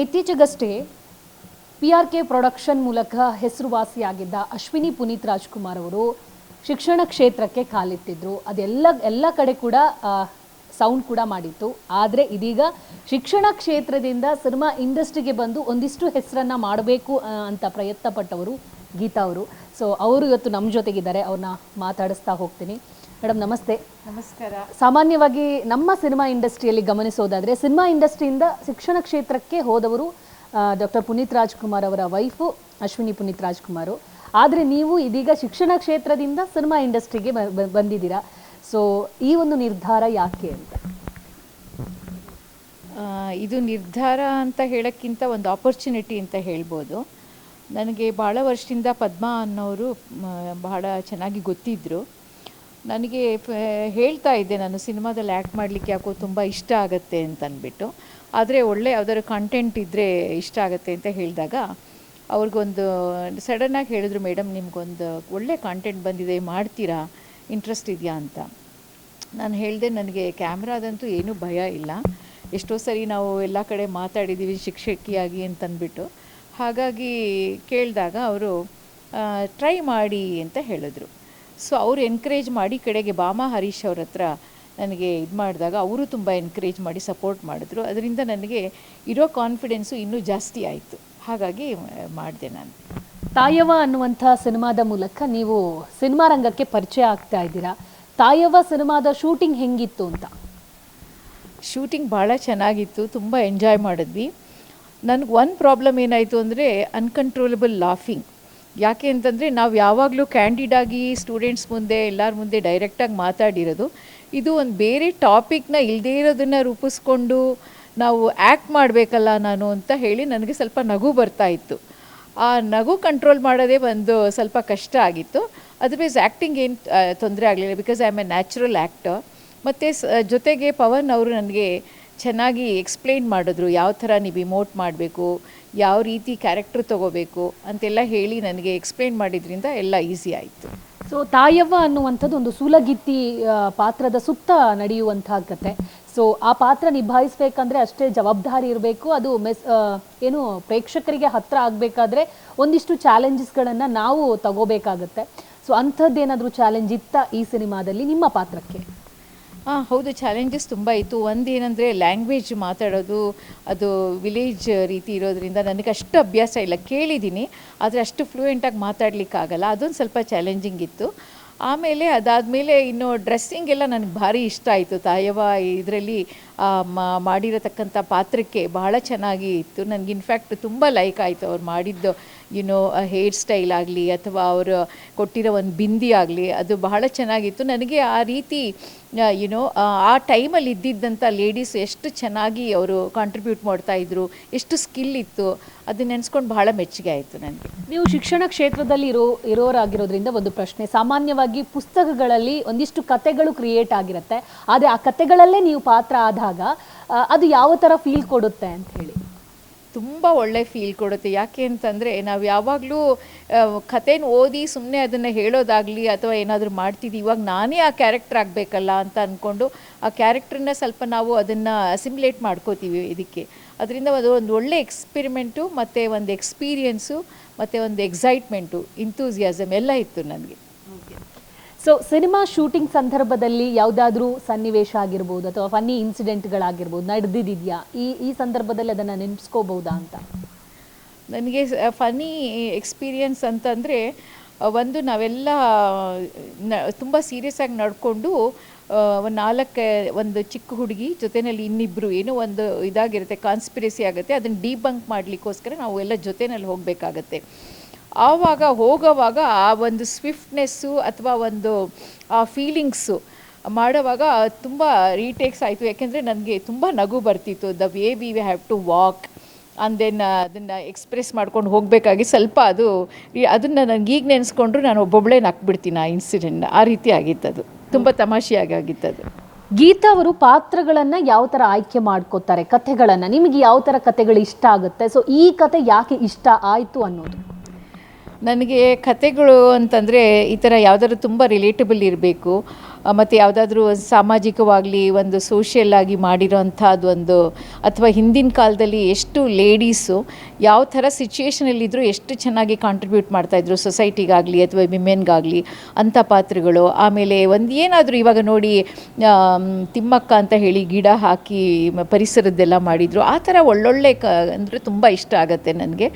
ಇತ್ತೀಚೆಗಷ್ಟೇ PRK production ಮೂಲಕ ಹೆಸರುವಾಸಿಯಾಗಿದ್ದ ಅಶ್ವಿನಿ ಪುನೀತ್ ರಾಜ್ಕುಮಾರ್ ಅವರು ಶಿಕ್ಷಣ ಕ್ಷೇತ್ರಕ್ಕೆ ಕಾಲಿಟ್ಟಿದ್ರು. ಎಲ್ಲ ಕಡೆ ಕೂಡ ಸೌಂಡ್ ಕೂಡ ಮಾಡಿತ್ತು. ಆದರೆ ಇದೀಗ ಶಿಕ್ಷಣ ಕ್ಷೇತ್ರದಿಂದ ಸಿನಿಮಾ ಇಂಡಸ್ಟ್ರಿಗೆ ಬಂದು ಒಂದಿಷ್ಟು ಹೆಸರನ್ನ ಮಾಡಬೇಕು ಅಂತ ಪ್ರಯತ್ನ ಪಟ್ಟವರು ಗೀತಾ ಅವರು. ಸೊ ಅವರು ಇವತ್ತು ನಮ್ಮ ಜೊತೆಗಿದ್ದಾರೆ, ಅವ್ರನ್ನ ಮಾತಾಡಿಸ್ತಾ ಹೋಗ್ತೀನಿ. ಮೇಡಮ್ ನಮಸ್ತೆ. ನಮಸ್ಕಾರ. ಸಾಮಾನ್ಯವಾಗಿ ನಮ್ಮ ಸಿನಿಮಾ ಇಂಡಸ್ಟ್ರಿಯಲ್ಲಿ ಗಮನಿಸೋದಾದರೆ ಸಿನಿಮಾ ಇಂಡಸ್ಟ್ರಿಯಿಂದ ಶಿಕ್ಷಣ ಕ್ಷೇತ್ರಕ್ಕೆ ಹೋದವರು ಡಾಕ್ಟರ್ ಪುನೀತ್ ರಾಜ್ಕುಮಾರ್ ಅವರ ವೈಫು ಅಶ್ವಿನಿ ಪುನೀತ್ ರಾಜ್ಕುಮಾರ್. ಆದರೆ ನೀವು ಇದೀಗ ಶಿಕ್ಷಣ ಕ್ಷೇತ್ರದಿಂದ ಸಿನಿಮಾ ಇಂಡಸ್ಟ್ರಿಗೆ ಬಂದಿದ್ದೀರಾ. ಸೊ ಈ ಒಂದು ನಿರ್ಧಾರ ಯಾಕೆ ಅಂತ? ಇದು ನಿರ್ಧಾರ ಅಂತ ಹೇಳೋಕ್ಕಿಂತ ಒಂದು ಆಪರ್ಚುನಿಟಿ ಅಂತ ಹೇಳ್ಬೋದು. ನನಗೆ ಭಾಳ ವರ್ಷದಿಂದ ಪದ್ಮಾ ಅನ್ನೋರು ಬಹಳ ಚೆನ್ನಾಗಿ ಗೊತ್ತಿದ್ದರು. ನನಗೆ ಹೇಳ್ತಾ ಇದ್ದೆ, ನಾನು ಸಿನಿಮಾದಲ್ಲಿ ಆ್ಯಕ್ಟ್ ಮಾಡಲಿಕ್ಕೆ ಯಾಕೋ ತುಂಬ ಇಷ್ಟ ಆಗುತ್ತೆ ಅಂತ ಅಂದ್ಬಿಟ್ಟು. ಆದರೆ ಒಳ್ಳೆ ಯಾವುದಾದ್ರು ಕಂಟೆಂಟ್ ಇದ್ದರೆ ಇಷ್ಟ ಆಗುತ್ತೆ ಅಂತ ಹೇಳಿದಾಗ ಅವ್ರಿಗೊಂದು ಸಡನ್ನಾಗಿ ಹೇಳಿದ್ರು, ಮೇಡಮ್ ನಿಮ್ಗೊಂದು ಒಳ್ಳೆ ಕಂಟೆಂಟ್ ಬಂದಿದೆ, ಮಾಡ್ತೀರಾ, ಇಂಟ್ರೆಸ್ಟ್ ಇದೆಯಾ ಅಂತ. ನಾನು ಹೇಳಿದೆ, ನನಗೆ ಕ್ಯಾಮ್ರಾದಂತೂ ಏನೂ ಭಯ ಇಲ್ಲ, ಎಷ್ಟೋ ಸರಿ ನಾವು ಎಲ್ಲ ಕಡೆ ಮಾತಾಡಿದ್ದೀವಿ ಶಿಕ್ಷಕಿಯಾಗಿ ಅಂತಂದ್ಬಿಟ್ಟು. ಹಾಗಾಗಿ ಕೇಳಿದಾಗ ಅವರು ಟ್ರೈ ಮಾಡಿ ಅಂತ ಹೇಳಿದ್ರು. ಸೊ ಅವರು ಎನ್ಕರೇಜ್ ಮಾಡಿ ಕಡೆಗೆ ಬಾಮಾ ಹರೀಶ್ ಅವ್ರ ಹತ್ರ ನನಗೆ ಇದು ಮಾಡಿದಾಗ ಅವರು ತುಂಬ ಎನ್ಕರೇಜ್ ಮಾಡಿ ಸಪೋರ್ಟ್ ಮಾಡಿದ್ರು. ಅದರಿಂದ ನನಗೆ ಇರೋ ಕಾನ್ಫಿಡೆನ್ಸು ಇನ್ನೂ ಜಾಸ್ತಿ ಆಯಿತು. ಹಾಗಾಗಿ ಮಾಡಿದೆ ನಾನು. ತಾಯವ್ವ ಅನ್ನುವಂಥ ಸಿನಿಮಾದ ಮೂಲಕ ನೀವು ಸಿನಿಮಾ ರಂಗಕ್ಕೆ ಪರಿಚಯ ಆಗ್ತಾ ಇದ್ದೀರಾ. ತಾಯವ್ವ ಸಿನಿಮಾದ ಶೂಟಿಂಗ್ ಹೆಂಗಿತ್ತು ಅಂತ? ಶೂಟಿಂಗ್ ಭಾಳ ಚೆನ್ನಾಗಿತ್ತು, ತುಂಬ ಎಂಜಾಯ್ ಮಾಡಿದ್ವಿ. ನನಗೆ ಒಂದು ಪ್ರಾಬ್ಲಮ್ ಏನಾಯಿತು ಅಂದರೆ ಅನ್ಕಂಟ್ರೋಲಬಲ್ ಲಾಫಿಂಗ್. ಯಾಕೆ ಅಂತಂದರೆ ನಾವು ಯಾವಾಗಲೂ ಕ್ಯಾಂಡಿಡಾಗಿ ಸ್ಟೂಡೆಂಟ್ಸ್ ಮುಂದೆ ಎಲ್ಲರ ಮುಂದೆ ಡೈರೆಕ್ಟಾಗಿ ಮಾತಾಡಿರೋದು. ಇದು ಒಂದು ಬೇರೆ ಟಾಪಿಕ್ನ ಇಲ್ಲದೇ ಇರೋದನ್ನು ರೂಪಿಸ್ಕೊಂಡು ನಾವು ಆ್ಯಕ್ಟ್ ಮಾಡಬೇಕಲ್ಲ ನಾನು ಅಂತ ಹೇಳಿ ನನಗೆ ಸ್ವಲ್ಪ ನಗು ಬರ್ತಾಯಿತ್ತು. ಆ ನಗು ಕಂಟ್ರೋಲ್ ಮಾಡೋದೇ ಒಂದು ಸ್ವಲ್ಪ ಕಷ್ಟ ಆಗಿತ್ತು. ಅದರ್ವೈಸ್ ಆ್ಯಕ್ಟಿಂಗ್ ಏನು ತೊಂದರೆ ಆಗಲಿಲ್ಲ, because I am A natural actor. ಮತ್ತು ಜೊತೆಗೆ ಪವನ್ ಅವರು ನನಗೆ ಚೆನ್ನಾಗಿ ಎಕ್ಸ್ಪ್ಲೇನ್ ಮಾಡಿದ್ರು, ಯಾವ ಥರ ನೀವು ಇಮೋಟ್ ಮಾಡಬೇಕು, ಯಾವ ರೀತಿ ಕ್ಯಾರೆಕ್ಟರ್ ತೊಗೋಬೇಕು ಅಂತೆಲ್ಲ ಹೇಳಿ ನನಗೆ ಎಕ್ಸ್ಪ್ಲೇನ್ ಮಾಡಿದ್ರಿಂದ ಎಲ್ಲ ಈಸಿ ಆಯಿತು. ಸೊ ತಾಯವ್ವ ಅನ್ನುವಂಥದ್ದು ಒಂದು ಸೂಲಗಿತ್ತಿ ಪಾತ್ರದ ಸುತ್ತ ನಡೆಯುವಂಥ ಕತೆ. ಸೊ ಆ ಪಾತ್ರ ನಿಭಾಯಿಸಬೇಕಂದ್ರೆ ಅಷ್ಟೇ ಜವಾಬ್ದಾರಿ ಇರಬೇಕು. ಅದು ಏನು ಪ್ರೇಕ್ಷಕರಿಗೆ ಹತ್ತಿರ ಆಗಬೇಕಾದ್ರೆ ಒಂದಿಷ್ಟು ಚಾಲೆಂಜಸ್ಗಳನ್ನು ನಾವು ತಗೋಬೇಕಾಗತ್ತೆ. ಸೊ ಅಂಥದ್ದೇನಾದರೂ ಚಾಲೆಂಜ್ ಇತ್ತಾ ಈ ಸಿನಿಮಾದಲ್ಲಿ ನಿಮ್ಮ ಪಾತ್ರಕ್ಕೆ? ಹೌದು, ಚಾಲೆಂಜಸ್ ತುಂಬ ಇತ್ತು. ಒಂದೇನೆಂದರೆ ಲ್ಯಾಂಗ್ವೇಜ್ ಮಾತಾಡೋದು, ಅದು ವಿಲೇಜ್ ರೀತಿ ಇರೋದ್ರಿಂದ ನನಗೆ ಅಷ್ಟು ಅಭ್ಯಾಸ ಇಲ್ಲ. ಕೇಳಿದ್ದೀನಿ, ಆದರೆ ಅಷ್ಟು ಫ್ಲೂಯೆಂಟಾಗಿ ಮಾತಾಡಲಿಕ್ಕಾಗಲ್ಲ. ಅದೊಂದು ಸ್ವಲ್ಪ ಚಾಲೆಂಜಿಂಗ್ ಇತ್ತು. ಆಮೇಲೆ ಅದಾದಮೇಲೆ ಇನ್ನು ಡ್ರೆಸ್ಸಿಂಗ್ ಎಲ್ಲ ನನಗೆ ಭಾರಿ ಇಷ್ಟ ಆಯಿತು. ತಾಯವ್ವ ಇದರಲ್ಲಿ ಮಾಡಿರತಕ್ಕಂಥ ಪಾತ್ರಕ್ಕೆ ಬಹಳ ಚೆನ್ನಾಗಿ ಇತ್ತು. ನನಗೆ ಇನ್ಫ್ಯಾಕ್ಟ್ ತುಂಬ ಲೈಕ್ ಆಯಿತು ಅವ್ರು ಮಾಡಿದ್ದು. ಹೇರ್ ಸ್ಟೈಲ್ ಆಗಲಿ ಅಥವಾ ಅವರು ಕೊಟ್ಟಿರೋ ಒಂದು ಬಿಂದಿ ಆಗಲಿ, ಅದು ಬಹಳ ಚೆನ್ನಾಗಿತ್ತು. ನನಗೆ ಆ ರೀತಿ ಆ ಟೈಮಲ್ಲಿ ಇದ್ದಿದ್ದಂಥ ಲೇಡೀಸ್ ಎಷ್ಟು ಚೆನ್ನಾಗಿ ಅವರು ಕಾಂಟ್ರಿಬ್ಯೂಟ್ ಮಾಡ್ತಾಯಿದ್ರು, ಎಷ್ಟು ಸ್ಕಿಲ್ ಇತ್ತು, ಅದನ್ನ ನೆನೆಸ್ಕೊಂಡು ಬಹಳ ಮೆಚ್ಚುಗೆ ಆಯಿತು ನನಗೆ. ನೀವು ಶಿಕ್ಷಣ ಕ್ಷೇತ್ರದಲ್ಲಿ ಇರೋರಾಗಿರೋದ್ರಿಂದ ಒಂದು ಪ್ರಶ್ನೆ. ಸಾಮಾನ್ಯವಾಗಿ ಪುಸ್ತಕಗಳಲ್ಲಿ ಒಂದಿಷ್ಟು ಕತೆಗಳು ಕ್ರಿಯೇಟ್ ಆಗಿರುತ್ತೆ, ಆದರೆ ಆ ಕತೆಗಳಲ್ಲೇ ನೀವು ಪಾತ್ರ ಆದಾಗ ಅದು ಯಾವ ಥರ ಫೀಲ್ ಕೊಡುತ್ತೆ ಅಂತ ಹೇಳಿ? ತುಂಬ ಒಳ್ಳೆ ಫೀಲ್ ಕೊಡುತ್ತೆ. ಯಾಕೆ ಅಂತಂದರೆ ನಾವು ಯಾವಾಗಲೂ ಕಥೆನ ಓದಿ ಸುಮ್ಮನೆ ಅದನ್ನು ಹೇಳೋದಾಗಲಿ ಅಥವಾ ಏನಾದರೂ ಮಾಡ್ತಿದ್ದೀವಿ, ಇವಾಗ ನಾನೇ ಆ ಕ್ಯಾರೆಕ್ಟರ್ ಆಗಬೇಕಲ್ಲ ಅಂತ ಅಂದ್ಕೊಂಡು ಆ ಕ್ಯಾರೆಕ್ಟ್ರನ್ನ ಸ್ವಲ್ಪ ನಾವು ಅದನ್ನು ಅಸಿಮ್ಯುಲೇಟ್ ಮಾಡ್ಕೋತೀವಿ ಇದಕ್ಕೆ. ಅದರಿಂದ ಅದು ಒಂದು ಒಳ್ಳೆ ಎಕ್ಸ್ಪೆರಿಮೆಂಟು ಮತ್ತು ಒಂದು ಎಕ್ಸ್ಪೀರಿಯೆನ್ಸು ಮತ್ತು ಒಂದು ಎಕ್ಸೈಟ್ಮೆಂಟು, ಇಂಥೂಸಿಯಾಸಮ್ ಎಲ್ಲ ಇತ್ತು ನನಗೆ. ಸೊ ಸಿನಿಮಾ ಶೂಟಿಂಗ್ ಸಂದರ್ಭದಲ್ಲಿ ಯಾವುದಾದ್ರೂ ಸನ್ನಿವೇಶ ಆಗಿರ್ಬೋದು ಅಥವಾ ಫನ್ನಿ ಇನ್ಸಿಡೆಂಟ್ಗಳಾಗಿರ್ಬೋದು ನಡೆದಿದೆಯಾ? ಈ ಸಂದರ್ಭದಲ್ಲಿ ಅದನ್ನು ನೆನೆಸ್ಕೋಬಹುದಾ ಅಂತ? ನನಗೆ ಫನ್ನಿ ಎಕ್ಸ್ಪೀರಿಯನ್ಸ್ ಅಂತಂದರೆ, ಒಂದು ನಾವೆಲ್ಲ ತುಂಬ ಸೀರಿಯಸ್ ಆಗಿ ನಡ್ಕೊಂಡು ಒಂದು ಚಿಕ್ಕ ಹುಡುಗಿ ಜೊತೆಯಲ್ಲಿ ಇನ್ನಿಬ್ಬರು ಏನೋ ಒಂದು ಇದಾಗಿರುತ್ತೆ, ಕಾನ್ಸ್ಪಿರಸಿ ಆಗುತ್ತೆ, ಅದನ್ನು ಡಿಬಂಕ್ ಮಾಡಲಿಕ್ಕೋಸ್ಕರ ನಾವು ಎಲ್ಲ ಜೊತೆಯಲ್ಲಿ ಹೋಗಬೇಕಾಗತ್ತೆ. ಆವಾಗ ಹೋಗೋವಾಗ ಆ ಒಂದು ಸ್ವಿಫ್ಟ್ನೆಸ್ಸು ಅಥವಾ ಒಂದು ಆ ಫೀಲಿಂಗ್ಸು ಮಾಡೋವಾಗ ತುಂಬ ರೀಟೇಕ್ಸ್ ಆಯಿತು. ಯಾಕೆಂದರೆ ನನಗೆ ತುಂಬ ನಗು ಬರ್ತಿತ್ತು. The way we have to walk and then ಅದನ್ನು ಎಕ್ಸ್ಪ್ರೆಸ್ ಮಾಡ್ಕೊಂಡು ಹೋಗಬೇಕಾಗಿ ಸ್ವಲ್ಪ ಅದನ್ನು ನನಗೆ ಈಗ ನೆನೆಸ್ಕೊಂಡ್ರು ನಾನು ಒಬ್ಬೊಬ್ಬಳೇ ನಕ್ಬಿಡ್ತೀನಿ ಆ ಇನ್ಸಿಡೆಂಟ್ನ. ಆ ರೀತಿ ಆಗಿತ್ತದು, ತುಂಬ ತಮಾಷೆಯಾಗಿ ಆಗಿತ್ತದು. ಗೀತಾ ಅವರು ಪಾತ್ರಗಳನ್ನು ಯಾವ ಥರ ಆಯ್ಕೆ ಮಾಡ್ಕೋತಾರೆ, ಕಥೆಗಳನ್ನು ನಿಮಗೆ ಯಾವ ಥರ ಕಥೆಗಳು ಇಷ್ಟ ಆಗುತ್ತೆ? ಸೊ ಈ ಕತೆ ಯಾಕೆ ಇಷ್ಟ ಆಯಿತು ಅನ್ನೋದು? ನನಗೆ ಕಥೆಗಳು ಅಂತಂದರೆ ಈ ಥರ ಯಾವುದಾದ್ರು ತುಂಬ ರಿಲೇಟಬಲ್ ಇರಬೇಕು. ಮತ್ತು ಯಾವುದಾದ್ರೂ ಸಾಮಾಜಿಕವಾಗಲಿ ಒಂದು ಸೋಷಿಯಲ್ ಆಗಿ ಮಾಡಿರೋಂಥದ್ದೊಂದು, ಅಥವಾ ಹಿಂದಿನ ಕಾಲದಲ್ಲಿ ಎಷ್ಟು ಲೇಡೀಸು ಯಾವ ಥರ ಸಿಚುಯೇಷನಲ್ಲಿದ್ದರೂ ಎಷ್ಟು ಚೆನ್ನಾಗಿ ಕಾಂಟ್ರಿಬ್ಯೂಟ್ ಮಾಡ್ತಾಯಿದ್ರು ಸೊಸೈಟಿಗಾಗಲಿ ಅಥವಾ ವಿಮೆನ್ಗಾಗಲಿ ಅಂಥ ಪಾತ್ರಗಳು. ಆಮೇಲೆ ಒಂದು ಏನಾದರೂ ಇವಾಗ ನೋಡಿ ತಿಮ್ಮಕ್ಕ ಅಂತ ಹೇಳಿ ಗಿಡ ಹಾಕಿ ಪರಿಸರದ್ದೆಲ್ಲ ಮಾಡಿದರು, ಆ ಥರ ಒಳ್ಳೊಳ್ಳೆ ಅಂದರೆ ತುಂಬ ಇಷ್ಟ ಆಗುತ್ತೆ ನನಗೆ.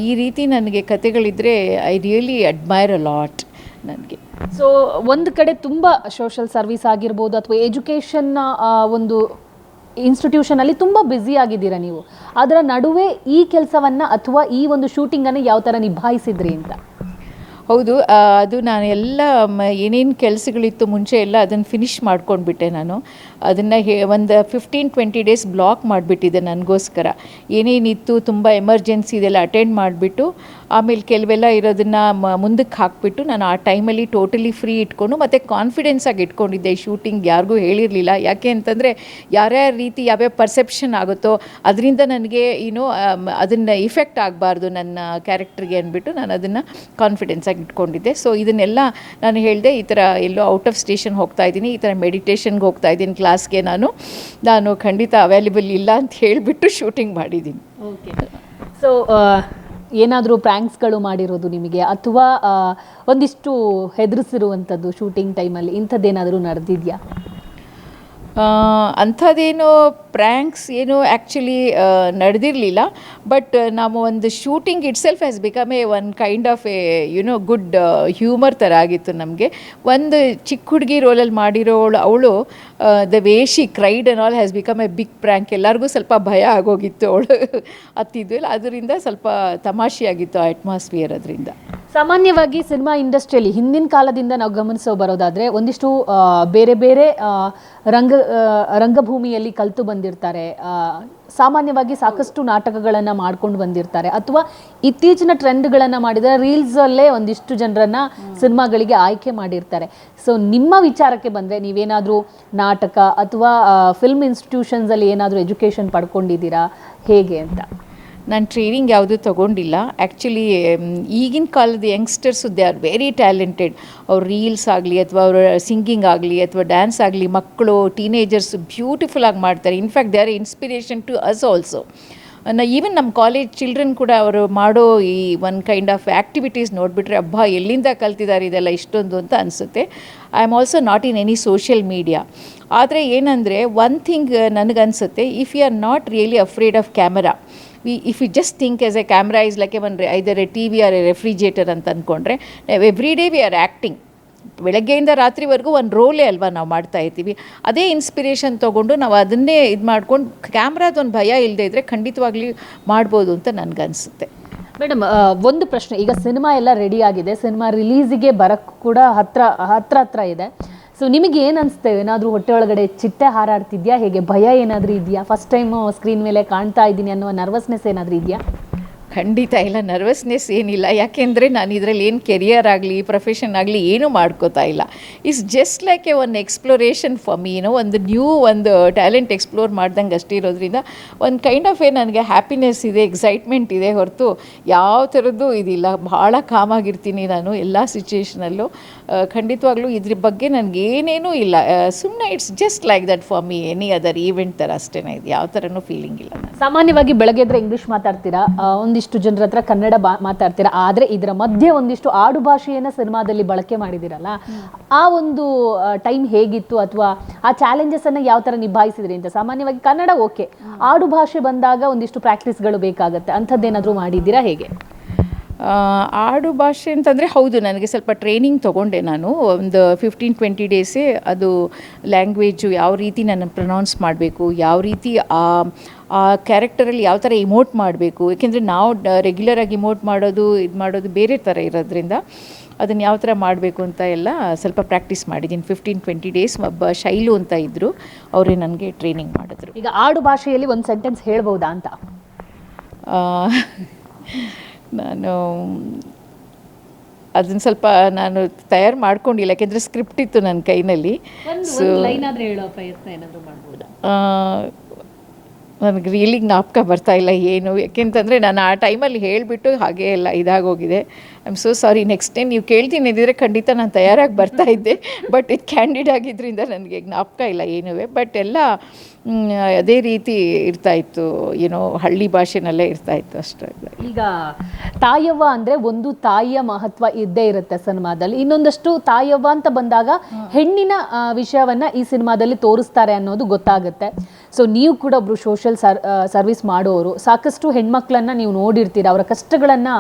ಈ ರೀತಿ ನನಗೆ ಕತೆಗಳಿದ್ದರೆ I really admire a lot ನನಗೆ. ಸೊ ಒಂದು ಕಡೆ ತುಂಬ ಸೋಷಲ್ ಸರ್ವಿಸ್ ಆಗಿರ್ಬೋದು ಅಥವಾ ಎಜುಕೇಷನ್ನ ಒಂದು ಇನ್ಸ್ಟಿಟ್ಯೂಷನಲ್ಲಿ ತುಂಬ ಬ್ಯುಸಿ ಆಗಿದ್ದೀರಾ ನೀವು. ಅದರ ನಡುವೆ ಈ ಕೆಲಸವನ್ನು ಅಥವಾ ಈ ಒಂದು ಶೂಟಿಂಗನ್ನು ಯಾವ ಥರ ನಿಭಾಯಿಸಿದ್ರಿ ಅಂತ? ಹೌದು, ಅದು ನಾನು ಎಲ್ಲ ಏನೇನು ಕೆಲಸಗಳಿತ್ತು ಮುಂಚೆ ಎಲ್ಲ ಅದನ್ನು ಫಿನಿಷ್ ಮಾಡ್ಕೊಂಡ್ಬಿಟ್ಟೆ. ನಾನು ಅದನ್ನು ಒಂದು 15-20 ಡೇಸ್ ಬ್ಲಾಕ್ ಮಾಡಿಬಿಟ್ಟಿದ್ದೆ ನನಗೋಸ್ಕರ. ಏನೇನಿತ್ತು ತುಂಬ ಎಮರ್ಜೆನ್ಸಿ ಇದೆಲ್ಲ ಅಟೆಂಡ್ ಮಾಡಿಬಿಟ್ಟು ಆಮೇಲೆ ಕೆಲವೆಲ್ಲ ಇರೋದನ್ನು ಮುಂದಕ್ಕೆ ಹಾಕಿಬಿಟ್ಟು ನಾನು ಆ ಟೈಮಲ್ಲಿ ಟೋಟಲಿ ಫ್ರೀ ಇಟ್ಕೊಂಡು ಮತ್ತು ಕಾನ್ಫಿಡೆನ್ಸಾಗಿ ಇಟ್ಕೊಂಡಿದ್ದೆ. ಈ ಶೂಟಿಂಗ್ ಯಾರಿಗೂ ಹೇಳಿರಲಿಲ್ಲ. ಯಾಕೆ ಅಂತಂದರೆ ಯಾರ್ಯಾವ ರೀತಿ ಯಾವ್ಯಾವ ಪರ್ಸೆಪ್ಷನ್ ಆಗುತ್ತೋ ಅದರಿಂದ ನನಗೆ ಅದನ್ನು ಇಫೆಕ್ಟ್ ಆಗಬಾರ್ದು ನನ್ನ ಕ್ಯಾರೆಕ್ಟ್ರಿಗೆ ಅಂದ್ಬಿಟ್ಟು ನಾನು ಅದನ್ನು ಕಾನ್ಫಿಡೆನ್ಸಾಗಿ ಇಟ್ಕೊಂಡಿದ್ದೆ. ಸೊ ಇದನ್ನೆಲ್ಲ ನಾನು ಹೇಳಿದೆ, ಈ ಥರ ಎಲ್ಲೋ ಔಟ್ ಆಫ್ ಸ್ಟೇಷನ್ ಹೋಗ್ತಾ ಇದ್ದೀನಿ, ಈ ಥರ ಮೆಡಿಟೇಷನ್ಗೆ ಹೋಗ್ತಾ ಇದ್ದೀನಿ ಕ್ಲಾಸ್ಗೆ, ನಾನು ಖಂಡಿತ ಅವೈಲೇಬಲ್ ಇಲ್ಲ ಅಂತ ಹೇಳಿಬಿಟ್ಟು ಶೂಟಿಂಗ್ ಮಾಡಿದ್ದೀನಿ. ಓಕೆ. ಸೊ ಏನಾದರೂ ಪ್ರ್ಯಾಂಕ್ಸ್ಗಳು ಮಾಡಿರೋದು ನಿಮಗೆ ಅಥವಾ ಒಂದಿಷ್ಟು ಹೆದರಿಸಿರುವಂಥದ್ದು ಶೂಟಿಂಗ್ ಟೈಮಲ್ಲಿ ಇಂಥದ್ದೇನಾದರೂ ನಡೆದಿದೆಯಾ? ಅಂಥದ್ದೇನೋ ಪ್ರ್ಯಾಂಕ್ಸ್ ಏನೋ ಆ್ಯಕ್ಚುಲಿ ನಡೆದಿರಲಿಲ್ಲ. ಬಟ್ ನಾವು ಒಂದು shooting itself has become one kind of good humour ಥರ ಆಗಿತ್ತು ನಮಗೆ. ಒಂದು ಚಿಕ್ಕ ಹುಡುಗಿ ರೋಲಲ್ಲಿ ಮಾಡಿರೋಳು ಅವಳು the way she cried and all has become a big prank. ಎಲ್ಲರಿಗೂ ಸ್ವಲ್ಪ ಭಯ ಆಗೋಗಿತ್ತು ಅವಳು ಹತ್ತಿದ್ವಿಲ್ಲ, ಅದರಿಂದ ಸ್ವಲ್ಪ ತಮಾಷೆಯಾಗಿತ್ತು ಆ ಅಟ್ಮಾಸ್ಫಿಯರ್. ಅದರಿಂದ ಸಾಮಾನ್ಯವಾಗಿ ಸಿನಿಮಾ ಇಂಡಸ್ಟ್ರಿಯಲ್ಲಿ ಹಿಂದಿನ ಕಾಲದಿಂದ ನಾವು ಗಮನಿಸೋ ಬರೋದಾದರೆ ಒಂದಿಷ್ಟು ಬೇರೆ ಬೇರೆ ರಂಗಭೂಮಿಯಲ್ಲಿ ಕಲಿತು ಬಂದಿರ್ತಾರೆ. ಸಾಮಾನ್ಯವಾಗಿ ಸಾಕಷ್ಟು ನಾಟಕಗಳನ್ನು ಮಾಡ್ಕೊಂಡು ಬಂದಿರ್ತಾರೆ ಅಥವಾ ಇತ್ತೀಚಿನ ಟ್ರೆಂಡ್ಗಳನ್ನು ಮಾಡಿದರೆ ರೀಲ್ಸಲ್ಲೇ ಒಂದಿಷ್ಟು ಜನರನ್ನು ಸಿನಿಮಾಗಳಿಗೆ ಆಯ್ಕೆ ಮಾಡಿರ್ತಾರೆ. ಸೊ ನಿಮ್ಮ ವಿಚಾರಕ್ಕೆ ಬಂದರೆ ನೀವೇನಾದರೂ ನಾಟಕ ಅಥವಾ ಫಿಲ್ಮ್ ಇನ್ಸ್ಟಿಟ್ಯೂಷನ್ಸಲ್ಲಿ ಏನಾದರೂ ಎಜುಕೇಷನ್ ಪಡ್ಕೊಂಡಿದ್ದೀರಾ ಹೇಗೆ ಅಂತ? ನಾನು ಟ್ರೈನಿಂಗ್ ಯಾವುದೂ ತೊಗೊಂಡಿಲ್ಲ. ಆ್ಯಕ್ಚುಲಿ ಈಗಿನ ಕಾಲದ youngsters they are very talented. ಅವ್ರು ರೀಲ್ಸ್ ಆಗಲಿ ಅಥವಾ ಅವರು ಸಿಂಗಿಂಗ್ ಆಗಲಿ ಅಥವಾ ಡ್ಯಾನ್ಸ್ ಆಗಲಿ, ಮಕ್ಕಳು ಟೀನೇಜರ್ಸ್ ಬ್ಯೂಟಿಫುಲ್ಲಾಗಿ ಮಾಡ್ತಾರೆ. In fact they are inspiration to us also. Even ನಮ್ಮ ಕಾಲೇಜ್ ಚಿಲ್ಡ್ರನ್ ಕೂಡ ಅವರು ಮಾಡೋ ಈ ಒನ್ ಕೈಂಡ್ ಆಫ್ ಆ್ಯಕ್ಟಿವಿಟೀಸ್ ನೋಡಿಬಿಟ್ರೆ ಅಬ್ಬಾ ಎಲ್ಲಿಂದ ಕಲ್ತಿದ್ದಾರೆ ಇದೆಲ್ಲ ಇಷ್ಟೊಂದು ಅಂತ ಅನಿಸುತ್ತೆ. I am also not in any social media. ಆದರೆ ಏನಂದರೆ ಒನ್ ಥಿಂಗ್ ನನಗನ್ಸುತ್ತೆ, if you are not really afraid of camera, if you just think as a camera is like either a TV or a refrigerator ಅಂತ ಅಂದ್ಕೊಂಡ್ರೆ, every day we are acting. ಬೆಳಗ್ಗೆಯಿಂದ ರಾತ್ರಿವರೆಗೂ ಒಂದು ರೋಲೇ ಅಲ್ವಾ ನಾವು ಮಾಡ್ತಾ ಇರ್ತೀವಿ. ಅದೇ ಇನ್ಸ್ಪಿರೇಷನ್ ತೊಗೊಂಡು ನಾವು ಅದನ್ನೇ ಇದು ಮಾಡ್ಕೊಂಡು ಕ್ಯಾಮ್ರಾದೊಂದು ಭಯ ಇಲ್ಲದೆ ಇದ್ದರೆ ಖಂಡಿತವಾಗ್ಲಿ ಮಾಡ್ಬೋದು ಅಂತ ನನಗನ್ಸುತ್ತೆ. ಮೇಡಮ್, ಒಂದು ಪ್ರಶ್ನೆ. ಈಗ ಸಿನಿಮಾ ಎಲ್ಲ ರೆಡಿ ಆಗಿದೆ, ಸಿನಿಮಾ ರಿಲೀಸಿಗೆ ಬರೋಕ್ಕೂ ಕೂಡ ಹತ್ರ ಇದೆ. ಸೊ ನಿಮಗೆ ಏನು ಅನಿಸುತ್ತೆ? ಏನಾದರೂ ಹೊಟ್ಟೆ ಒಳಗಡೆ ಚಿಟ್ಟೆ ಹಾರಾಡ್ತಿದ್ಯಾ? ಹೇಗೆ ಭಯ ಏನಾದರೂ ಇದೆಯಾ? ಫಸ್ಟ್ ಟೈಮು ಸ್ಕ್ರೀನ್ ಮೇಲೆ ಕಾಣ್ತಾ ಇದ್ದೀನಿ ಅನ್ನೋ ನರ್ವಸ್ನೆಸ್ ಏನಾದರೂ ಇದೆಯಾ? ಖಂಡಿತ ಇಲ್ಲ, ನರ್ವಸ್ನೆಸ್ ಏನಿಲ್ಲ. ಯಾಕೆಂದರೆ ನಾನು ಇದರಲ್ಲಿ ಏನು ಕೆರಿಯರ್ ಆಗಲಿ ಪ್ರೊಫೆಷನ್ ಆಗಲಿ ಏನೂ ಮಾಡ್ಕೋತಾ ಇಲ್ಲ. It's just like one exploration for me. ಒಂದು ನ್ಯೂ ಒಂದು ಟ್ಯಾಲೆಂಟ್ ಎಕ್ಸ್ಪ್ಲೋರ್ ಮಾಡ್ದಂಗೆ ಅಷ್ಟೇ ಇರೋದ್ರಿಂದ ಒಂದು ಕೈಂಡ್ ಆಫ್ ನನಗೆ ಹ್ಯಾಪಿನೆಸ್ ಇದೆ, ಎಕ್ಸೈಟ್ಮೆಂಟ್ ಇದೆ ಹೊರತು ಯಾವ ಥರದ್ದು ಇದಿಲ್ಲ. ಭಾಳ ಕಾಮಾಗಿರ್ತೀನಿ ನಾನು ಎಲ್ಲ ಸಿಚುಯೇಷನಲ್ಲೂ. ಖಂಡಿತವಾಗ್ಲೂ ಇದ್ರ ಬಗ್ಗೆ ನನಗೆ ಏನೇನೂ ಇಲ್ಲ. ಸುಮ್ಮನೆ it's just like that for me, any other event ಥರ ಅಷ್ಟೇ ಇದೆ. ಯಾವ ಥರನೂ ಫೀಲಿಂಗ್ ಇಲ್ಲ. ಸಾಮಾನ್ಯವಾಗಿ ಬೆಳಗ್ಗೆ ಎದ್ರೆ ಇಂಗ್ಲೀಷ್ ಮಾತಾಡ್ತೀರಾ, ಒಂದಿಷ್ಟು ಜನರ ಹತ್ರ ಕನ್ನಡ ಮಾತಾಡ್ತೀರಾ, ಆದರೆ ಇದರ ಮಧ್ಯೆ ಒಂದಿಷ್ಟು ಆಡು ಭಾಷೆಯನ್ನು ಸಿನಿಮಾದಲ್ಲಿ ಬಳಕೆ ಮಾಡಿದಿರಲ್ಲ, ಆ ಒಂದು ಟೈಮ್ ಹೇಗಿತ್ತು ಅಥವಾ ಆ ಚಾಲೆಂಜಸ್ ಅನ್ನ ಯಾವ ಥರ ನಿಭಾಯಿಸಿದ್ರಿ ಅಂತ? ಸಾಮಾನ್ಯವಾಗಿ ಕನ್ನಡ ಓಕೆ, ಆಡು ಭಾಷೆ ಬಂದಾಗ ಒಂದಿಷ್ಟು ಪ್ರಾಕ್ಟೀಸ್ಗಳು ಬೇಕಾಗುತ್ತೆ, ಅಂಥದ್ದೇನಾದರೂ ಮಾಡಿದ್ದೀರಾ ಹೇಗೆ? ಆಡು ಭಾಷೆ ಅಂತಂದರೆ ಹೌದು, ನನಗೆ ಸ್ವಲ್ಪ ಟ್ರೈನಿಂಗ್ ತೊಗೊಂಡೆ ನಾನು ಒಂದು 15-20 ಡೇಸೇ. ಅದು ಲ್ಯಾಂಗ್ವೇಜು ಯಾವ ರೀತಿ ನಾನು ಪ್ರೊನೌನ್ಸ್ ಮಾಡಬೇಕು, ಯಾವ ರೀತಿ ಆ ಕ್ಯಾರೆಕ್ಟರಲ್ಲಿ ಯಾವ ಥರ ಇಮೋಟ್ ಮಾಡಬೇಕು. ಏಕೆಂದರೆ ನಾವು ರೆಗ್ಯುಲರಾಗಿ ಇಮೋಟ್ ಮಾಡೋದು ಬೇರೆ ಥರ ಇರೋದ್ರಿಂದ ಅದನ್ನು ಯಾವ ಥರ ಮಾಡಬೇಕು ಅಂತ ಎಲ್ಲ ಸ್ವಲ್ಪ ಪ್ರಾಕ್ಟೀಸ್ ಮಾಡಿದ್ದೀನಿ. 15-20 ಡೇಸ್ ಒಬ್ಬ ಶೈಲು ಅಂತ ಇದ್ದರು, ಅವರೇ ನನಗೆ ಟ್ರೈನಿಂಗ್ ಮಾಡಿದ್ರು. ಈಗ ಆಡು ಭಾಷೆಯಲ್ಲಿ ಒಂದು ಸೆಂಟೆನ್ಸ್ ಹೇಳ್ಬೋದಾ ಅಂತ? ನಾನು ಅದನ್ನು ಸ್ವಲ್ಪ ತಯಾರು ಮಾಡ್ಕೊಂಡಿಲ್ಲ, ಯಾಕೆಂದರೆ ಸ್ಕ್ರಿಪ್ಟ್ ಇತ್ತು ನನ್ನ ಕೈನಲ್ಲಿ. ಸೊ ಲೈನ್ ಆದರೆ ಹೇಳೋ ಪ್ರಯತ್ನ ಏನಾದರೂ ಮಾಡ್ಬೋದಾ? ನನಗೆ ರಿಯಲಿ ಜ್ಞಾಪಕ ಬರ್ತಾಯಿಲ್ಲ ಏನು, ಯಾಕೆಂತಂದರೆ ನಾನು ಆ ಟೈಮಲ್ಲಿ ಹೇಳಿಬಿಟ್ಟು ಹಾಗೇ ಎಲ್ಲ ಇದಾಗೋಗಿದೆ. I am so sorry. Next time ನೀವು ಕೇಳ್ತೀನಿ ಇದ್ದರೆ ಖಂಡಿತ ನಾನು ತಯಾರಾಗಿ ಬರ್ತಾಯಿದ್ದೆ. ಬಟ್ ಇದು ಕ್ಯಾಂಡಿಡ್ ಆಗಿದ್ದರಿಂದ ನನಗೆ ಜ್ಞಾಪಕ ಇಲ್ಲ ಏನೂ. ಬಟ್ ಎಲ್ಲ ಅದೇ ರೀತಿ ಇರ್ತಾಯಿತ್ತು, ಏನೋ ಹಳ್ಳಿ ಭಾಷೆನಲ್ಲೇ ಇರ್ತಾಯಿತ್ತು ಅಷ್ಟೇ. ಈಗ ತಾಯವ್ವ ಅಂದರೆ ಒಂದು ತಾಯಿಯ ಮಹತ್ವ ಇದ್ದೇ ಇರುತ್ತೆ ಸಿನಿಮಾದಲ್ಲಿ. ಇನ್ನೊಂದಷ್ಟು ತಾಯವ್ವ ಅಂತ ಬಂದಾಗ ಹೆಣ್ಣಿನ ವಿಷಯವನ್ನು ಈ ಸಿನಿಮಾದಲ್ಲಿ ತೋರಿಸ್ತಾರೆ ಅನ್ನೋದು ಗೊತ್ತಾಗುತ್ತೆ. ಸೊ ನೀವು ಕೂಡ ಒಬ್ಬರು ಸೋಷಿಯಲ್ ಸರ್ವಿಸ್ ಮಾಡೋರು, ಸಾಕಷ್ಟು ಹೆಣ್ಮಕ್ಳನ್ನು ನೀವು ನೋಡಿರ್ತೀರ, ಅವರ ಕಷ್ಟಗಳನ್ನು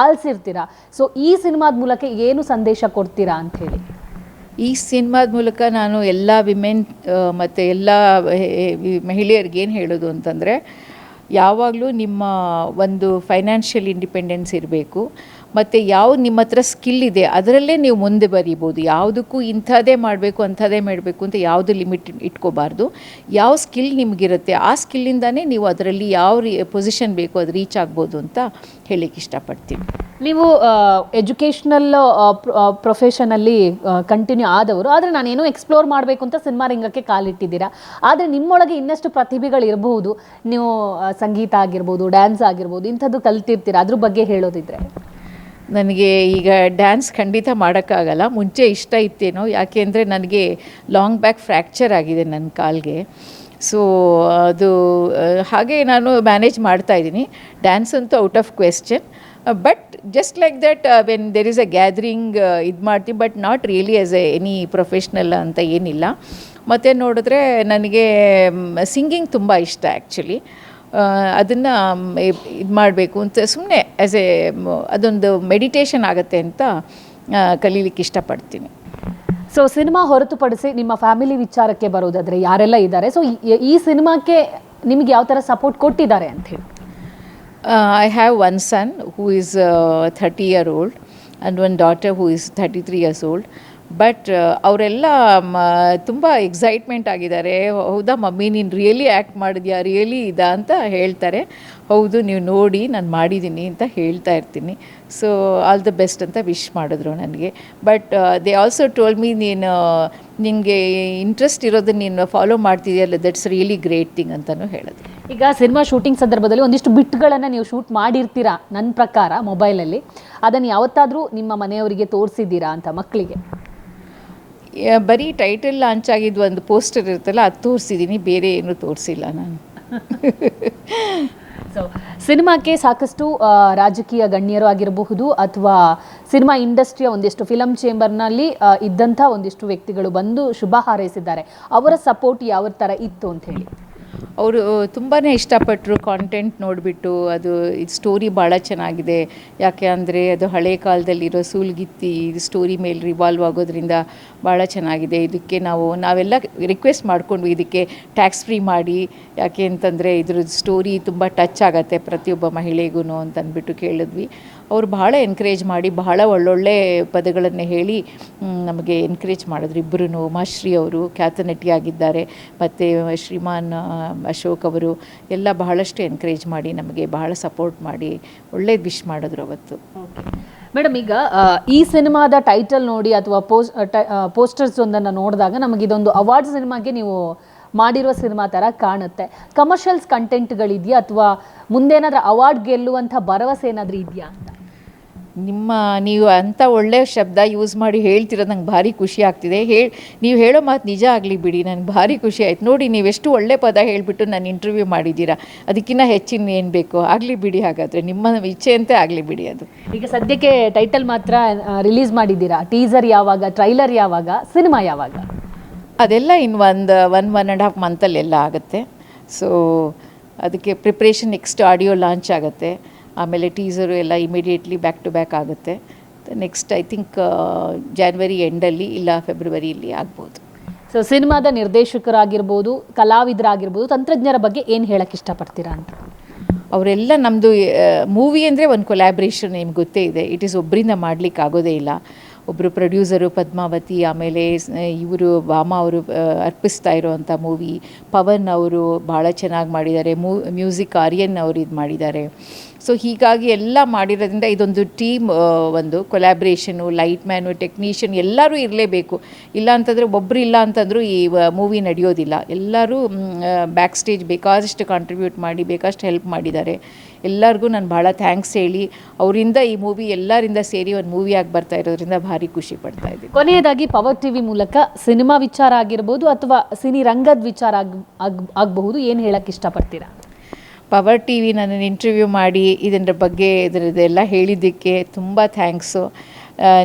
ಆಲಿಸಿರ್ತೀರ. ಸೊ ಈ ಸಿನಿಮಾದ ಮೂಲಕ ಏನು ಸಂದೇಶ ಕೊಡ್ತೀರಾ ಅಂಥೇಳಿ? ಈ ಸಿನಿಮಾದ ಮೂಲಕ ನಾನು ಎಲ್ಲ ವಿಮೆನ್ ಮತ್ತು ಎಲ್ಲ ಮಹಿಳೆಯರಿಗೇನು ಹೇಳೋದು ಅಂತಂದರೆ, ಯಾವಾಗಲೂ ನಿಮ್ಮ ಒಂದು ಫೈನಾನ್ಷಿಯಲ್ ಇಂಡಿಪೆಂಡೆನ್ಸ್ ಇರಬೇಕು. ಮತ್ತು ಯಾವುದು ನಿಮ್ಮ ಹತ್ರ ಸ್ಕಿಲ್ ಇದೆ ಅದರಲ್ಲೇ ನೀವು ಮುಂದೆ ಬರೀಬೋದು. ಯಾವುದಕ್ಕೂ ಇಂಥದ್ದೇ ಮಾಡಬೇಕು ಅಂಥದ್ದೇ ಮಾಡಬೇಕು ಅಂತ ಯಾವುದು ಲಿಮಿಟ್ ಇಟ್ಕೋಬಾರ್ದು. ಯಾವ ಸ್ಕಿಲ್ ನಿಮಗಿರುತ್ತೆ ಆ ಸ್ಕಿಲ್ಲಿಂದನೇ ನೀವು ಅದರಲ್ಲಿ ಯಾವ ಪೊಸಿಷನ್ ಬೇಕು ಅದು ರೀಚ್ ಆಗ್ಬೋದು ಅಂತ ಹೇಳಲಿಕ್ಕೆ ಇಷ್ಟಪಡ್ತೀನಿ. ನೀವು ಎಜುಕೇಷ್ನಲ್ ಪ್ರೊಫೆಷನಲ್ಲಿ ಕಂಟಿನ್ಯೂ ಆದವರು, ಆದರೆ ನಾನೇನೋ ಎಕ್ಸ್ಪ್ಲೋರ್ ಮಾಡಬೇಕು ಅಂತ ಸಿನಿಮಾ ರಂಗಕ್ಕೆ ಕಾಲಿಟ್ಟಿದ್ದೀರಾ. ಆದರೆ ನಿಮ್ಮೊಳಗೆ ಇನ್ನಷ್ಟು ಪ್ರತಿಭೆಗಳಿರಬಹುದು. ನೀವು ಸಂಗೀತ ಆಗಿರ್ಬೋದು, ಡ್ಯಾನ್ಸ್ ಆಗಿರ್ಬೋದು, ಇಂಥದ್ದು ಕಲ್ತಿರ್ತೀರ. ಅದ್ರ ಬಗ್ಗೆ ಹೇಳೋದಿದ್ರೆ? ನನಗೆ ಈಗ ಡ್ಯಾನ್ಸ್ ಖಂಡಿತ ಮಾಡೋಕ್ಕಾಗಲ್ಲ. ಮುಂಚೆ ಇಷ್ಟ ಇತ್ತೇನೋ, ಯಾಕೆ ಅಂದರೆ ನನಗೆ ಲಾಂಗ್ ಬ್ಯಾಕ್ ಫ್ರ್ಯಾಕ್ಚರ್ ಆಗಿದೆ ನನ್ನ ಕಾಲಿಗೆ. ಸೊ ಅದು ಹಾಗೆ ನಾನು ಮ್ಯಾನೇಜ್ ಮಾಡ್ತಾಯಿದ್ದೀನಿ. ಡ್ಯಾನ್ಸ್ ಅಂತೂ out of question. But just like that when there is a gathering ಇದು ಮಾಡ್ತೀವಿ, but not really as any professional ಅಂತ ಏನಿಲ್ಲ. ಮತ್ತು ನೋಡಿದ್ರೆ ನನಗೆ ಸಿಂಗಿಂಗ್ ತುಂಬ ಇಷ್ಟ ಆ್ಯಕ್ಚುಲಿ. ಅದನ್ನು ಇದು ಮಾಡಬೇಕು ಅಂತ ಸುಮ್ಮನೆ ಆ್ಯಸ್ ಅದೊಂದು ಮೆಡಿಟೇಷನ್ ಆಗುತ್ತೆ ಅಂತ ಕಲೀಲಿಕ್ಕೆ ಇಷ್ಟಪಡ್ತೀನಿ. ಸೊ ಸಿನಿಮಾ ಹೊರತುಪಡಿಸಿ ನಿಮ್ಮ ಫ್ಯಾಮಿಲಿ ವಿಚಾರಕ್ಕೆ ಬರೋದಾದರೆ ಯಾರೆಲ್ಲ ಇದ್ದಾರೆ? ಸೊ ಈ ಸಿನಿಮಾಕ್ಕೆ ನಿಮಗೆ ಯಾವ ಥರ ಸಪೋರ್ಟ್ ಕೊಟ್ಟಿದ್ದಾರೆ ಅಂತ ಹೇಳಿ? I have one son who is 30 year old and one daughter who is 33 years old. But ಅವರೆಲ್ಲ ತುಂಬ ಎಕ್ಸೈಟ್ಮೆಂಟ್ ಆಗಿದ್ದಾರೆ. ಹೌದಾ ಮಮ್ಮಿ ನೀನು ರಿಯಲಿ ಆ್ಯಕ್ಟ್ ಮಾಡಿದ್ಯಾ, ರಿಯಲಿ ಇದಾ ಅಂತ ಹೇಳ್ತಾರೆ. ಹೌದು ನೀವು ನೋಡಿ ನಾನು ಮಾಡಿದ್ದೀನಿ ಅಂತ ಹೇಳ್ತಾ ಇರ್ತೀನಿ. ಸೊ ಆಲ್ ದ ಬೆಸ್ಟ್ ಅಂತ ವಿಶ್ ಮಾಡಿದ್ರು ನನಗೆ. But they also told me ನೀನು ನಿನಗೆ ಇಂಟ್ರೆಸ್ಟ್ ಇರೋದನ್ನ ನೀನು ಫಾಲೋ ಮಾಡ್ತಿದೆಯಲ್ಲ, ದಟ್ಸ್ ರಿಯಲಿ ಗ್ರೇಟ್ ಥಿಂಗ್ ಅಂತಲೂ ಹೇಳಿದ್ರು. ಈಗ ಸಿನಿಮಾ ಶೂಟಿಂಗ್ ಸಂದರ್ಭದಲ್ಲಿ ಒಂದಿಷ್ಟು ಬಿಟ್ಗಳನ್ನು ನೀವು ಶೂಟ್ ಮಾಡಿರ್ತೀರಾ ನನ್ನ ಪ್ರಕಾರ ಮೊಬೈಲಲ್ಲಿ. ಅದನ್ನು ಯಾವತ್ತಾದರೂ ನಿಮ್ಮ ಮನೆಯವರಿಗೆ ತೋರಿಸಿದ್ದೀರಾ ಅಂತ, ಮಕ್ಕಳಿಗೆ? ಬರೀ ಟೈಟಲ್ ಲಾಂಚ್ ಆಗಿದ್ದು ಒಂದು ಪೋಸ್ಟರ್ ಇರುತ್ತಲ್ಲ ಅದು ತೋರಿಸಿದ್ದೀನಿ, ಬೇರೆ ಏನೂ ತೋರಿಸಿಲ್ಲ ನಾನು. ಸೊ ಸಿನಿಮಾಕ್ಕೆ ಸಾಕಷ್ಟು ರಾಜಕೀಯ ಗಣ್ಯರು ಆಗಿರಬಹುದು ಅಥವಾ ಸಿನಿಮಾ ಇಂಡಸ್ಟ್ರಿಯ ಒಂದಿಷ್ಟು ಫಿಲಮ್ ಚೇಂಬರ್ನಲ್ಲಿ ಇದ್ದಂಥ ಒಂದಿಷ್ಟು ವ್ಯಕ್ತಿಗಳು ಬಂದು ಶುಭ ಹಾರೈಸಿದ್ದಾರೆ. ಅವರ ಸಪೋರ್ಟ್ ಯಾವ ಥರ ಇತ್ತು ಅಂತ ಹೇಳಿ? ಅವರು ತುಂಬಾ ಇಷ್ಟಪಟ್ಟರು ಕಾಂಟೆಂಟ್ ನೋಡಿಬಿಟ್ಟು. ಅದು ಇದು ಸ್ಟೋರಿ ಭಾಳ ಚೆನ್ನಾಗಿದೆ, ಯಾಕೆ ಅಂದರೆ ಅದು ಹಳೆ ಕಾಲದಲ್ಲಿರೋ ಸೂಲ್ಗಿತ್ತಿ ಸ್ಟೋರಿ ಮೇಲೆ ರಿವಾಲ್ವ್ ಆಗೋದ್ರಿಂದ ಭಾಳ ಚೆನ್ನಾಗಿದೆ. ಇದಕ್ಕೆ ನಾವೆಲ್ಲ ರಿಕ್ವೆಸ್ಟ್ ಮಾಡಿಕೊಂಡ್ವಿ ಇದಕ್ಕೆ ಟ್ಯಾಕ್ಸ್ ಫ್ರೀ ಮಾಡಿ, ಯಾಕೆ ಅಂತಂದರೆ ಇದ್ರದ್ದು ಸ್ಟೋರಿ ತುಂಬ ಟಚ್ ಆಗುತ್ತೆ ಪ್ರತಿಯೊಬ್ಬ ಮಹಿಳೆಗೂ ಅಂತಂದ್ಬಿಟ್ಟು ಕೇಳಿದ್ವಿ. ಅವರು ಬಹಳ ಎನ್ಕರೇಜ್ ಮಾಡಿ ಬಹಳ ಒಳ್ಳೊಳ್ಳೆ ಪದಗಳನ್ನು ಹೇಳಿ ನಮಗೆ ಎನ್ಕರೇಜ್ ಮಾಡಿದ್ರು ಇಬ್ಬರೂ. ಉಮಾಶ್ರೀ ಅವರು ಖ್ಯಾತ ನಟಿಯಾಗಿದ್ದಾರೆ, ಮತ್ತು ಶ್ರೀಮಾನ್ ಅಶೋಕ್ ಅವರು ಎಲ್ಲ ಬಹಳಷ್ಟು ಎನ್ಕರೇಜ್ ಮಾಡಿ ನಮಗೆ ಬಹಳ ಸಪೋರ್ಟ್ ಮಾಡಿ ಒಳ್ಳೇದು ವಿಶ್ ಮಾಡಿದ್ರು ಅವತ್ತು. ಮೇಡಮ್, ಈಗ ಈ ಸಿನಿಮಾದ ಟೈಟಲ್ ನೋಡಿ ಅಥವಾ ಪೋಸ್ಟರ್ಸ್ ಒಂದನ್ನು ನೋಡಿದಾಗ ನಮಗೆ ಇದೊಂದು ಅವಾರ್ಡ್ ಸಿನಿಮಾಗೆ ನೀವು ಮಾಡಿರುವ ಸಿನಿಮಾ ಥರ ಕಾಣುತ್ತೆ. ಕಮರ್ಷಿಯಲ್ಸ್ ಕಂಟೆಂಟ್ಗಳಿದೆಯಾ ಅಥವಾ ಮುಂದೇನಾದ್ರೂ ಅವಾರ್ಡ್ ಗೆಲ್ಲುವಂಥ ಭರವಸೆ ಏನಾದರೂ ಇದೆಯಾ ಅಂತ? ನೀವು ಅಂಥ ಒಳ್ಳೆಯ ಶಬ್ದ ಯೂಸ್ ಮಾಡಿ ಹೇಳ್ತಿರೋದು ನಂಗೆ ಭಾರಿ ಖುಷಿ ಆಗ್ತಿದೆ. ನೀವು ಹೇಳೋ ಮಾತು ನಿಜ ಆಗಲಿ ಬಿಡಿ, ನನಗೆ ಭಾರಿ ಖುಷಿ ಆಯ್ತು. ನೋಡಿ ನೀವೆಷ್ಟು ಒಳ್ಳೆ ಪದ ಹೇಳಿಬಿಟ್ಟು ನಾನು ಇಂಟರ್ವ್ಯೂ ಮಾಡಿದ್ದೀರಾ, ಅದಕ್ಕಿಂತ ಹೆಚ್ಚಿನ ಏನು ಬೇಕು ಆಗಲಿ ಬಿಡಿ. ಹಾಗಾದರೆ ನಿಮ್ಮ ಇಚ್ಛೆಯಂತೆ ಆಗಲಿ ಬಿಡಿ. ಅದು ಈಗ ಸದ್ಯಕ್ಕೆ ಟೈಟಲ್ ಮಾತ್ರ ರಿಲೀಸ್ ಮಾಡಿದ್ದೀರಾ. ಟೀಸರ್ ಯಾವಾಗ, ಟ್ರೈಲರ್ ಯಾವಾಗ, ಸಿನಿಮಾ ಯಾವಾಗ? ಅದೆಲ್ಲ ಇನ್ನು ಒಂದು 1.5 ಮಂತಲ್ಲೆಲ್ಲ ಆಗುತ್ತೆ. ಸೊ ಅದಕ್ಕೆ ಪ್ರಿಪ್ರೇಷನ್, ನೆಕ್ಸ್ಟ್ ಆಡಿಯೋ ಲಾಂಚ್ ಆಗುತ್ತೆ, ಆಮೇಲೆ ಟೀಸರು ಎಲ್ಲ ಇಮಿಡಿಯೇಟ್ಲಿ ಬ್ಯಾಕ್ ಟು ಬ್ಯಾಕ್ ಆಗುತ್ತೆ. ನೆಕ್ಸ್ಟ್ ಐ ಥಿಂಕ್ ಜಾನ್ವರಿ ಎಂಡಲ್ಲಿ ಇಲ್ಲ ಫೆಬ್ರವರಿಯಲ್ಲಿ ಆಗ್ಬೋದು. ಸೊ ಸಿನಿಮಾದ ನಿರ್ದೇಶಕರಾಗಿರ್ಬೋದು, ಕಲಾವಿದರಾಗಿರ್ಬೋದು, ತಂತ್ರಜ್ಞರ ಬಗ್ಗೆ ಏನು ಹೇಳಕ್ಕೆ ಇಷ್ಟಪಡ್ತೀರಾ ಅಂತ? ಅವರೆಲ್ಲ ನಮ್ಮದು ಮೂವಿ ಅಂದರೆ ಒಂದು ಕೊಲ್ಯಾಬ್ರೇಷನ್, ನಿಮ್ಗೆ ಗೊತ್ತೇ ಇದೆ. ಇಟ್ ಈಸ್ ಒಬ್ಬರಿಂದ ಮಾಡಲಿಕ್ಕೆ ಆಗೋದೇ ಇಲ್ಲ. ಒಬ್ಬರು ಪ್ರೊಡ್ಯೂಸರು ಪದ್ಮಾವತಿ, ಆಮೇಲೆ ಇವರು ಭಾಮ ಅವರು ಅರ್ಪಿಸ್ತಾ ಇರೋವಂಥ ಮೂವಿ. ಪವನ್ ಅವರು ಭಾಳ ಚೆನ್ನಾಗಿ ಮಾಡಿದ್ದಾರೆ. ಮ್ಯೂಸಿಕ್ ಆರ್ಯನ್ ಅವರು ಇದು ಮಾಡಿದ್ದಾರೆ. ಸೊ ಹೀಗಾಗಿ ಎಲ್ಲ ಮಾಡಿರೋದ್ರಿಂದ ಇದೊಂದು ಟೀಮ್, ಒಂದು ಕೊಲ್ಯಾಬ್ರೇಷನು, ಲೈಟ್ ಮ್ಯಾನು, ಟೆಕ್ನಿಷಿಯನ್ ಎಲ್ಲರೂ ಇರಲೇಬೇಕು. ಇಲ್ಲ ಅಂತಂದರೆ ಒಬ್ಬರು ಇಲ್ಲ ಅಂತಂದರೂ ಈ ಮೂವಿ ನಡೆಯೋದಿಲ್ಲ. ಎಲ್ಲರೂ ಬ್ಯಾಕ್ ಸ್ಟೇಜ್ ಬೇಕಾದಷ್ಟು ಕಾಂಟ್ರಿಬ್ಯೂಟ್ ಮಾಡಿ ಬೇಕಷ್ಟು ಹೆಲ್ಪ್ ಮಾಡಿದ್ದಾರೆ. ಎಲ್ಲರಿಗೂ ನಾನು ಭಾಳ ಥ್ಯಾಂಕ್ಸ್ ಹೇಳಿ, ಅವರಿಂದ ಈ ಮೂವಿ ಎಲ್ಲರಿಂದ ಸೇರಿ ಒಂದು ಮೂವಿಯಾಗಿ ಬರ್ತಾ ಇರೋದ್ರಿಂದ ಭಾರಿ ಖುಷಿ ಪಡ್ತಾ ಇದ್ದೀನಿ. ಕೊನೆಯದಾಗಿ ಪವರ್ ಟಿವಿ ಮೂಲಕ ಸಿನಿಮಾ ವಿಚಾರ ಆಗಿರ್ಬೋದು ಅಥವಾ ಸಿನಿ ರಂಗದ ವಿಚಾರ ಆಗಬಹುದು, ಏನು ಹೇಳಕ್ಕೆ ಇಷ್ಟಪಡ್ತೀರಾ? ಪವರ್ ಟಿ ವಿ ನನ್ನನ್ನು ಇಂಟರ್ವ್ಯೂ ಮಾಡಿ ಇದರ ಬಗ್ಗೆ ಇದರದ್ದೆಲ್ಲ ಹೇಳಿದ್ದಕ್ಕೆ ತುಂಬ ಥ್ಯಾಂಕ್ಸು.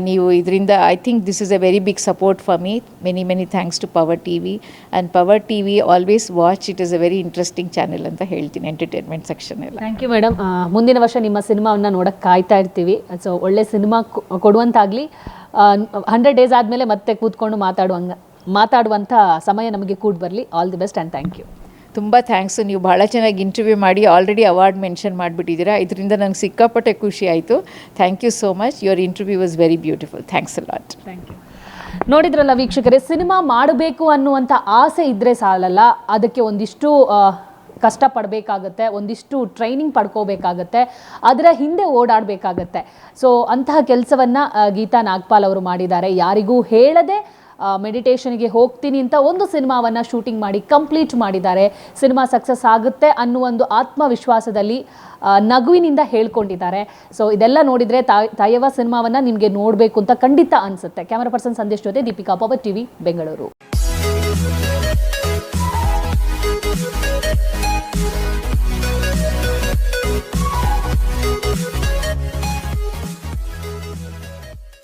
ನೀವು ಇದರಿಂದ I think this is a very big support for me. Many thanks to power T V. And power T V always watch, it is a very interesting channel ಅಂತ ಹೇಳ್ತೀನಿ, ಎಂಟರ್ಟೈನ್ಮೆಂಟ್ ಸೆಕ್ಷನ್ ಎಲ್ಲ. Thank you madam. ಮುಂದಿನ ವರ್ಷ ನಿಮ್ಮ ಸಿನಿಮಾವನ್ನು ನೋಡೋಕ್ಕೆ ಕಾಯ್ತಾ ಇರ್ತೀವಿ. ಸೊ ಒಳ್ಳೆ ಸಿನಿಮಾ ಕೊಡುವಂತಾಗಲಿ. 100 ಡೇಸ್ ಆದಮೇಲೆ ಮತ್ತೆ ಕೂತ್ಕೊಂಡು ಮಾತಾಡುವಂಥ ಸಮಯ ನಮಗೆ ಕೂಡ ಬರಲಿ. All the best and thank you. ತುಂಬ ಥ್ಯಾಂಕ್ಸು. ನೀವು ಭಾಳ ಚೆನ್ನಾಗಿ ಇಂಟರ್ವ್ಯೂ ಮಾಡಿ ಆಲ್ರೆಡಿ ಅವಾರ್ಡ್ ಮೆನ್ಷನ್ ಮಾಡಿಬಿಟ್ಟಿದ್ದೀರಾ. ಇದರಿಂದ ನನಗೆ ಸಿಕ್ಕಾಪಟ್ಟೆ ಖುಷಿ ಆಯಿತು. Thank you so much. Your interview was very beautiful. Thanks a lot. Thank you. ನೋಡಿದ್ರಲ್ಲ ವೀಕ್ಷಕರೇ, ಸಿನಿಮಾ ಮಾಡಬೇಕು ಅನ್ನುವಂಥ ಆಸೆ ಇದ್ದರೆ ಸಾಲಲ್ಲ, ಅದಕ್ಕೆ ಒಂದಿಷ್ಟು ಕಷ್ಟಪಡಬೇಕಾಗತ್ತೆ, ಒಂದಿಷ್ಟು ಟ್ರೈನಿಂಗ್ ಪಡ್ಕೋಬೇಕಾಗತ್ತೆ, ಅದರ ಹಿಂದೆ ಓಡಾಡಬೇಕಾಗತ್ತೆ. ಸೊ ಅಂತಹ ಕೆಲಸವನ್ನು ಗೀತಾ ನಾಗ್ಪಾಲ್ ಅವರು ಮಾಡಿದ್ದಾರೆ. ಯಾರಿಗೂ ಹೇಳದೆ ಮೆಡಿಟೇಷನ್ಗೆ ಹೋಗ್ತೀನಿ ಅಂತ ಒಂದು ಸಿನಿಮಾವನ್ನು ಶೂಟಿಂಗ್ ಮಾಡಿ ಕಂಪ್ಲೀಟ್ ಮಾಡಿದ್ದಾರೆ. ಸಿನಿಮಾ ಸಕ್ಸಸ್ ಆಗುತ್ತೆ ಅನ್ನುವ ಒಂದು ಆತ್ಮವಿಶ್ವಾಸದಲ್ಲಿ ನಗುವಿನಿಂದ ಹೇಳ್ಕೊಂಡಿದ್ದಾರೆ. ಸೊ ಇದೆಲ್ಲ ನೋಡಿದರೆ ತಾಯವ್ವ ಸಿನಿಮಾವನ್ನು ನಿಮಗೆ ನೋಡಬೇಕು ಅಂತ ಖಂಡಿತ ಅನಿಸುತ್ತೆ. ಕ್ಯಾಮರಾ ಪರ್ಸನ್ ಸಂದೇಶ್ ಜೊತೆ ದೀಪಿಕಾ, ಪವರ್ ಟಿವಿ, ಬೆಂಗಳೂರು.